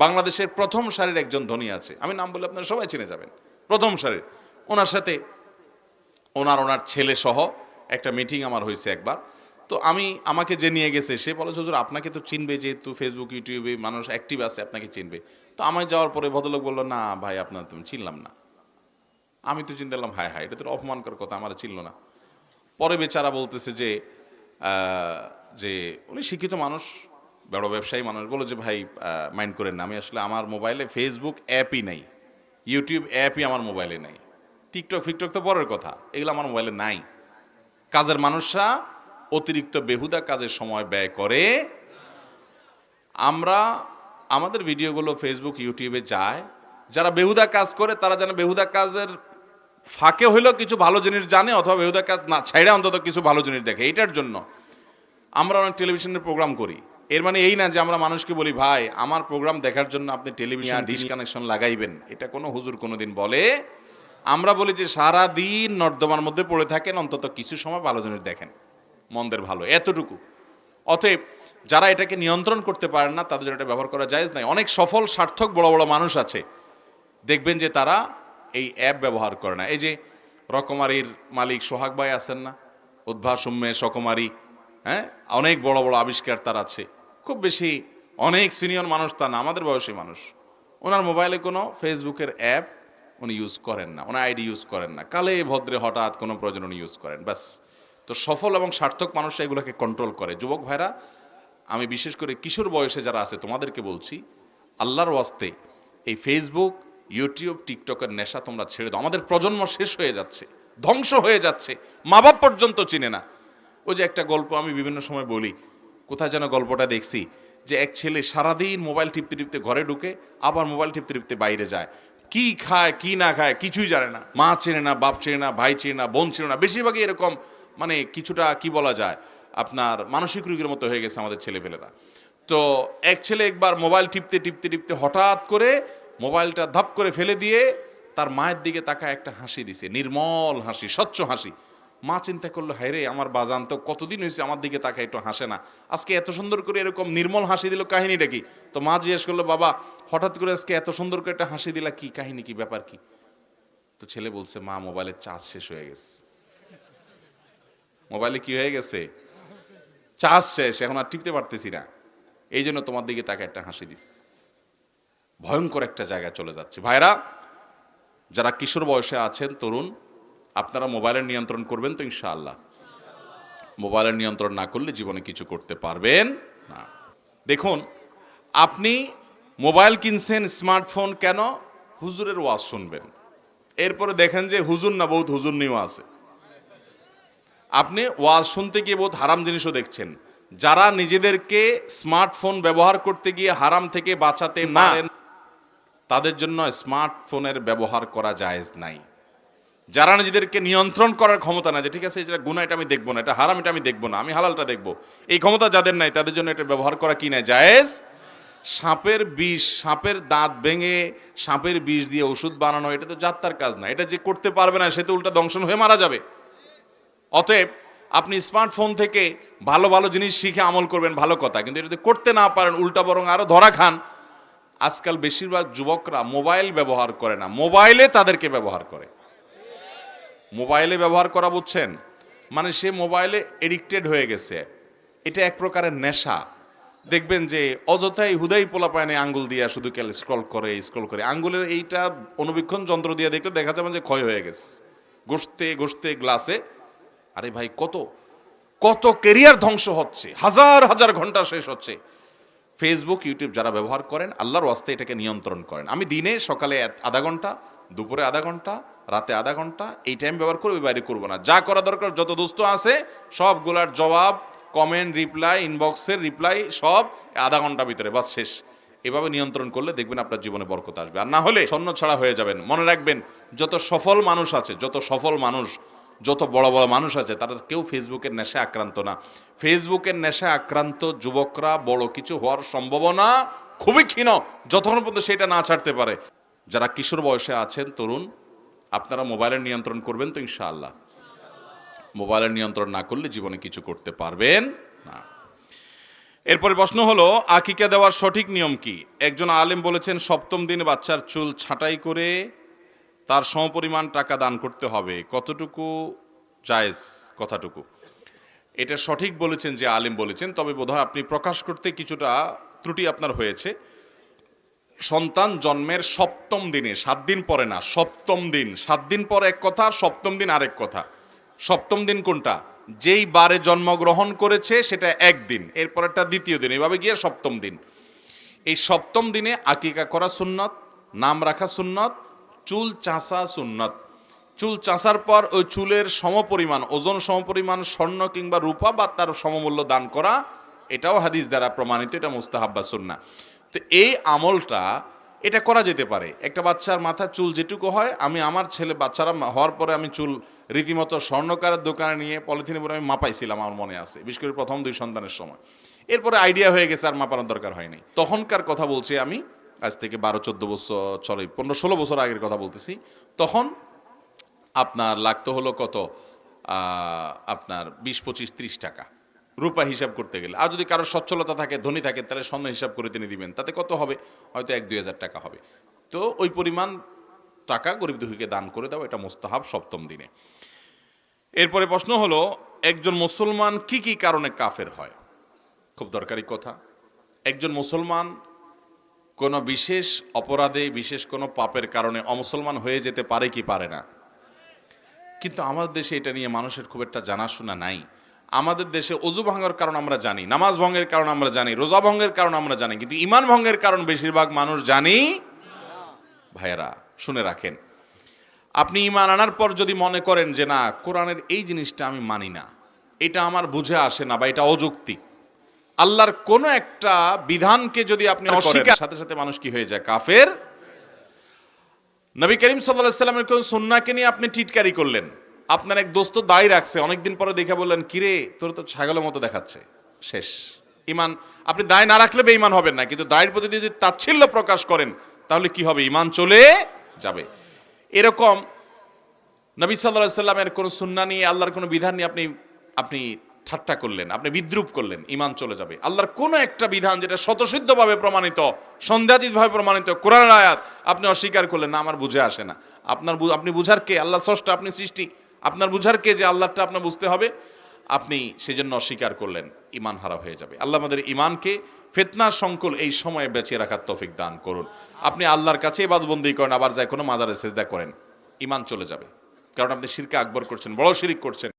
বাংলাদেশের প্রথম সারির একজন ধনী আছে, আমি নাম বললে আপনারা সবাই চিনে যাবেন, প্রথম সারির। ওনার সাথে ওনার ছেলে সহ একটা মিটিং আমার হয়েছে একবার। তো আমাকে যে নিয়ে গেছে সে বলে, হুজুর আপনাকে তো চিনবে, যেহেতু ফেসবুক ইউটিউবে মানুষ অ্যাক্টিভ আছে আপনাকে চিনবে। তো আমি যাওয়ার পরে ভদ্রলোক বললো, না ভাই আপনার তুমি চিনলাম না। আমি তো চিনতে পারলাম, হায় হায় এটা তো অপমানকর কথা, আমার চিনল না। পরে বেচারা বলতেছে যে উনি শিক্ষিত মানুষ, বড় ব্যবসায়ী মানুষ, বলো যে ভাই মাইন্ড করেন না, আমি আসলে আমার মোবাইলে ফেসবুক অ্যাপই নাই, ইউটিউব অ্যাপই আমার মোবাইলে নাই, টিকটক ফিকটক তো পরের কথা, এগুলো আমার মোবাইলে নাই। কাজের মানুষরা অতিরিক্ত বেহুদা কাজের সময় ব্যয় করে। আমরা আমাদের ভিডিওগুলো ফেসবুক ইউটিউবে যায়, যারা বেহুদা কাজ করে তারা যেন বেহুদা কাজের ফাঁকে হইলেও কিছু ভালো জিনিস জানে, অথবা বেহুদা কাজ না ছাইড়া অন্তত কিছু ভালো জিনিস দেখে। এইটার জন্য আমরা অনেক টেলিভিশনের প্রোগ্রাম করি। এর মানে এই না যে আমরা মানুষকে বলি ভাই আমার প্রোগ্রাম দেখার জন্য আপনি টেলিভিশন ডিশ কানেকশন লাগাইবেন, এটা কোনো হুজুর কোনোদিন বলে। আমরা বলি যে সারাদিন নর্দমার মধ্যে পড়ে থাকেন, অন্তত কিছু সময় ভালো জিনিস দেখেন, মন্দের ভালো, এতটুকু। অতএব যারা এটাকে নিয়ন্ত্রণ করতে পারেন না তাদের জন্য এটা ব্যবহার করা জায়েজ নাই। অনেক সফল সার্থক বড় বড় মানুষ আছে, দেখবেন যে তারা এই অ্যাপ ব্যবহার করে না। এই যে রকমারির মালিক সোহাগ ভাই আছেন না, উদ্ভাস উম্মে সকমারি, হ্যাঁ, অনেক বড় বড় আবিষ্কার তার আছে, খুব বেশি অনেক সিনিয়র মানুষ তা না, আমাদের বয়সী মানুষ। ওনার মোবাইলে কোনো ফেসবুকের অ্যাপ উনি ইউজ করেন না, ওনার আইডি ইউজ করেন না, কালে ভদ্রে হঠাৎ কোনো প্রয়োজন উনি ইউজ করেন, ব্যাস। তো সফল এবং সার্থক মানুষরা এগুলোকে কন্ট্রোল করে। যুবক ভাইরা, আমি বিশেষ করে কিশোর বয়সে যারা আছে তোমাদেরকে বলছি, আল্লাহর ওয়াস্তে এই ফেসবুক ইউটিউব টিকটকের নেশা তোমরা ছেড়ে দাও। আমাদের প্রজন্ম শেষ হয়ে যাচ্ছে, ধ্বংস হয়ে যাচ্ছে, মা বাপ পর্যন্ত চিনে না। ওই যে একটা গল্প আমি বিভিন্ন সময় বলি, কোথায় যেন গল্পটা দেখছি, যে এক ছেলে সারাদিন মোবাইল টিপতে টিপতে ঘরে ঢুকে, আবার মোবাইল টিপতে টিপতে বাইরে যায়, কি খায় কি না খায় কিছুই জানে না, মা চেনে না, বাপ চেনে না, ভাই চেনে না, বোন চেনে না। বেশিরভাগই এরকম, মানে কিছুটা কি বলা যায়, আপনার মানসিক রোগীর মতো হয়ে গেছে আমাদের ছেলেপেলেরা। তো এক ছেলে একবার মোবাইল টিপতে টিপতে টিপতে হঠাৎ করে মোবাইলটা ধাপ করে ফেলে দিয়ে তার মায়ের দিকে তাকায় একটা হাসি দিছে, নির্মল হাসি, স্বচ্ছ হাসি। মা চিন্তা করলো, হায় রে আমার বাজান তো কতদিন হয়েছে আমার দিকে তাকায়, একটু হাসে না, আজকে এত সুন্দর করে এরকম নির্মল হাসি দিল, কাহিনীটা কি? তো মা জিজ্ঞেস করলো, বাবা হঠাৎ করে আজকে এত সুন্দর করে একটা হাসি দিলা, কি কাহিনী, কি ব্যাপার কি? তো ছেলে বলছে, মা মোবাইলের চার্জ শেষ হয়ে গেছে। মোবাইলে কি হয়ে গেছে? চার্জ শেষ, এখন আর টিপতে পারতেছি না, এই জন্য তোমার দিকে তাকে একটা হাসি দিস। ভয়ঙ্কর একটা জায়গায় চলে যাচ্ছে। ভাইরা, যারা কিশোর বয়সে আছেন, তরুণ, আপনারা মোবাইলের নিয়ন্ত্রণ করবেন তো ইনশাআল্লাহ? মোবাইলের নিয়ন্ত্রণ না করলে জীবনে কিছু করতে পারবেন না। দেখুন, আপনি মোবাইল কিনছেন, স্মার্টফোন কেন? হুজুরের ওয়াজ শুনবেন। এরপরে দেখেন যে হুজুর না, বহুত হুজুর নিও আছে। আপনি ওয়াজ শুনতে গিয়ে বহুত হারাম জিনিসও দেখছেন। যারা নিজেদেরকে স্মার্টফোন ব্যবহার করতে গিয়ে হারাম থেকে বাঁচাতে পারেন, তাদের জন্য স্মার্টফোনের ব্যবহার করা জায়েজ নাই। যারা নিজেদেরকে নিয়ন্ত্রণ করার ক্ষমতা নাই, যে ঠিক আছে এটা গুনাহ, এটা আমি দেখবো না, এটা হারাম, এটা আমি দেখবো না, আমি হালালটা দেখবো, এই ক্ষমতা যাদের নাই, তাদের জন্য এটা ব্যবহার করা কি নাই? জায়েজ। সাপের বিষ, সাপের দাঁত ভেঙে সাপের বিষ দিয়ে ওষুধ বানানো, এটা তো যাত্রার কাজ না। এটা যে করতে পারবে না সে তো উল্টা দংশন হয়ে মারা যাবে। অতএব আপনি স্মার্টফোন থেকে ভালো ভালো জিনিস শিখে আমল করবেন, ভালো কথা, কিন্তু এটা যদি করতে না পারেন উল্টা বরং আরো ধরা খান। আজকাল বেশিরভাগ যুবকরা মোবাইল ব্যবহার করে না, মোবাইলে তাদেরকে ব্যবহার করে। মোবাইলে ব্যবহার করা বুঝছেন, মানে সে মোবাইলে এডিক্টেড হয়ে গেছে। এটা এক প্রকারের নেশা। দেখবেন যে অযথাই হুদাই পোলাপায়নে আঙ্গুল দিয়ে শুধু স্ক্রল করে আঙ্গুলের এইটা অনুবীক্ষণ যন্ত্র দিয়ে দেখলে দেখা যাবে যে ক্ষয় হয়ে গেছে, ঘষতে ঘষতে গ্লাসে। আরে ভাই, কত কত ক্যারিয়ার ধ্বংস হচ্ছে, হাজার হাজার ঘন্টা শেষ হচ্ছে। ফেসবুক ইউটিউব যারা ব্যবহার করেন, আল্লাহর ওয়াস্তে এটাকে নিয়ন্ত্রণ করেন। আমি দিনে সকালে আধা ঘন্টা, দুপুরে আধা ঘন্টা, রাতে আধা ঘন্টা, এই টাইম ব্যবহার করে ওই বাইরে করবো না। যা করা দরকার, যত দোস্ত আছে সবগুলার জবাব, কমেন্ট, রিপ্লাই, ইনবক্সের রিপ্লাই সব আধা ঘন্টার ভিতরে, বাস শেষ। এভাবে নিয়ন্ত্রণ করলে দেখবেন আপনার জীবনে বরকত আসবে। আর না হলে ছন্ন ছাড়া হয়ে যাবেন। মনে রাখবেন, যত সফল মানুষ আছে, যত বড় বড় মানুষ আছে, তারা কেউ ফেসবুকের নেশায় আক্রান্ত না। ফেসবুকের নেশায় আক্রান্ত যুবকরা বড় কিছু হওয়ার সম্ভাবনা খুবই ক্ষীণ, যতক্ষণ পর্যন্ত সেটা না ছাড়তে পারে। যারা কিশোর বয়সে আছেন, তরুণ, আপনারা মোবাইলের নিয়ন্ত্রণ করবেন তো ইনশাআল্লাহ? মোবাইলের নিয়ন্ত্রণ না করলে জীবনে কিছু করতে পারবেন না। এরপরে প্রশ্ন হলো আকিকা দেওয়ার সঠিক নিয়ম কি? একজন আলেম বলেছেন সপ্তম দিনে বাচ্চার চুল ছাঁটাই করে তার সমপরিমাণ টাকা দান করতে হবে, কতটুকু জায়েজ, কথাটুকু? এটা সঠিক বলেছেন যে আলেম বলেছেন, তবে বোধহয় আপনি প্রকাশ করতে কিছুটা ত্রুটি আপনার হয়েছে। সন্তান জন্মের সপ্তম দিনে, 7 দিন পরে না, সপ্তম দিন। 7 দিন পরে এক কথা, সপ্তম দিন আরেক কথা। সপ্তম দিন কোনটা? যেই বারে জন্মগ্রহণ করেছে সেটা একদিন, এরপরেরটা দ্বিতীয় দিন, এভাবে গিয়ে সপ্তম দিন। এই সপ্তম দিনে আকিকা করা সুন্নত, নাম রাখা সুন্নত, চুল চাঁচা সুন্নত। চুল চাঁচার পর ওই চুলের সমপরিমাণ, ওজন সমপরিমাণ স্বর্ণ কিংবা রূপা বা তার সমমূল্য দান করা, এটাও হাদিস দ্বারা প্রমাণিত, এটা মুস্তাহাব বা সুন্নাহ। তো এই আমলটা এটা করা যেতে পারে। একটা বাচ্চার মাথা চুল যেটুকু হয়, আমি আমার ছেলে বাচ্চারা হওয়ার পরে আমি চুল রীতিমতো স্বর্ণকারের দোকানে নিয়ে পলিথিনে পরে আমি মাপাইছিলাম, আমার মনে আছে, বিশেষ করে প্রথম 2 সন্তানের সময়। এরপরে আইডিয়া হয়ে গেছে আর মাপানোর দরকার হয়নি। তখনকার কথা বলছি আমি, আজ থেকে 12-14 বছর, 15-16 বছর আগের কথা বলতেছি। তখন আপনার লাগতো হলো কত, আপনার 20-25-30 টাকা রূপা হিসাব করতে গেলে। আর যদি কারোর সচ্ছলতা থাকে, ধনী থাকে, তাহলে স্বর্ণ হিসাব করে তিনি দিবেন, তাতে কত হবে, হয়তো 1-2 হাজার টাকা হবে। তো ওই পরিমাণ টাকা গরিব দুঃখীকে দান করে দাও, এটা মুস্তাহাব সপ্তম দিনে। এরপরে প্রশ্ন হলো একজন মুসলমান কি কি কারণে কাফের হয়? খুব দরকারি কথা। একজন মুসলমান কোনো বিশেষ অপরাধে, বিশেষ কোনো পাপের কারণে অমুসলমান হয়ে যেতে পারে কি পারে না? কিন্তু আমাদের দেশে এটা নিয়ে মানুষের খুব একটা জানাশোনা নাই। আমাদের দেশে অজু ভাঙার কারণ আমরা জানি, নামাজ ভঙ্গের কারণ আমরা জানি, রোজা ভঙ্গের কারণ আমরা জানি, কিন্তু ঈমান ভঙ্গের কারণ বেশিরভাগ মানুষ জানি। ভাইয়েরা শুনে রাখেন, আপনি ঈমান আনার পর যদি মনে করেন যে না, কোরআনের এই জিনিসটা আমি মানি না, এটা আমার বুঝে আসে না, বা এটা অযৌক্তিক, আল্লাহর কোন একটা বিধানকে যদি আপনি অস্বীকার, সাথে সাথে মানুষ কি হয়ে যায়? কাফের। নবী করিম সাল্লাল্লাহু আলাইহি ওয়াসাল্লামের কোন সুন্নাহকে নিয়ে আপনি টিটকারি করলেন, আপনার এক দোস্ত দাড়ি রাখছে, অনেকদিন পরে দেখে বললেন কিরে তোর তো ছাগলের মতো দেখাচ্ছে, শেষ ঈমান। আপনি দাড়ি না রাখলে বেঈমান হবেন না, কিন্তু দাড়ির প্রতি যদি তাচ্ছিল্য প্রকাশ করেন তাহলে কি হবে? ঈমান চলে যাবে। এরকম নবী সাল্লাল্লাহু আলাইহি ওয়াসাল্লামের কোন সুন্নাহ নিয়ে, আল্লাহর কোন বিধান নিয়ে আপনি ঠাট্টা করলেন, আপনি বিদ্রুপ করলেন, ঈমান চলে যাবে। আল্লাহর কোন একটা বিধান যেটা স্বতঃসিদ্ধভাবে প্রমাণিত, সন্দেহাতীতভাবে প্রমাণিত, কোরআনের আয়াত, আপনি অস্বীকার করলেন, না আমার বুঝে আসে না। আপনি বুঝার কে? আল্লাহ স্রষ্টা, আপনি সৃষ্টি, আপনার বুঝার কে যে আল্লাহটা আপনার বুঝতে হবে? আপনি সেজন্য অস্বীকার করলেন, ঈমান হারা হয়ে যাবে। আল্লাহ আমাদের ঈমানকে ফিতনার সংকুল এই সময়ে বেঁচে রাখার তৌফিক দান করুন। আপনি আল্লাহর কাছে ইবাদতবন্দি করেন, আবার যায় কোনো মাজারে সেজদা করেন, ঈমান চলে যাবে, কারণ আপনি শিরকে আকবর করছেন, বড় শিরক করছেন।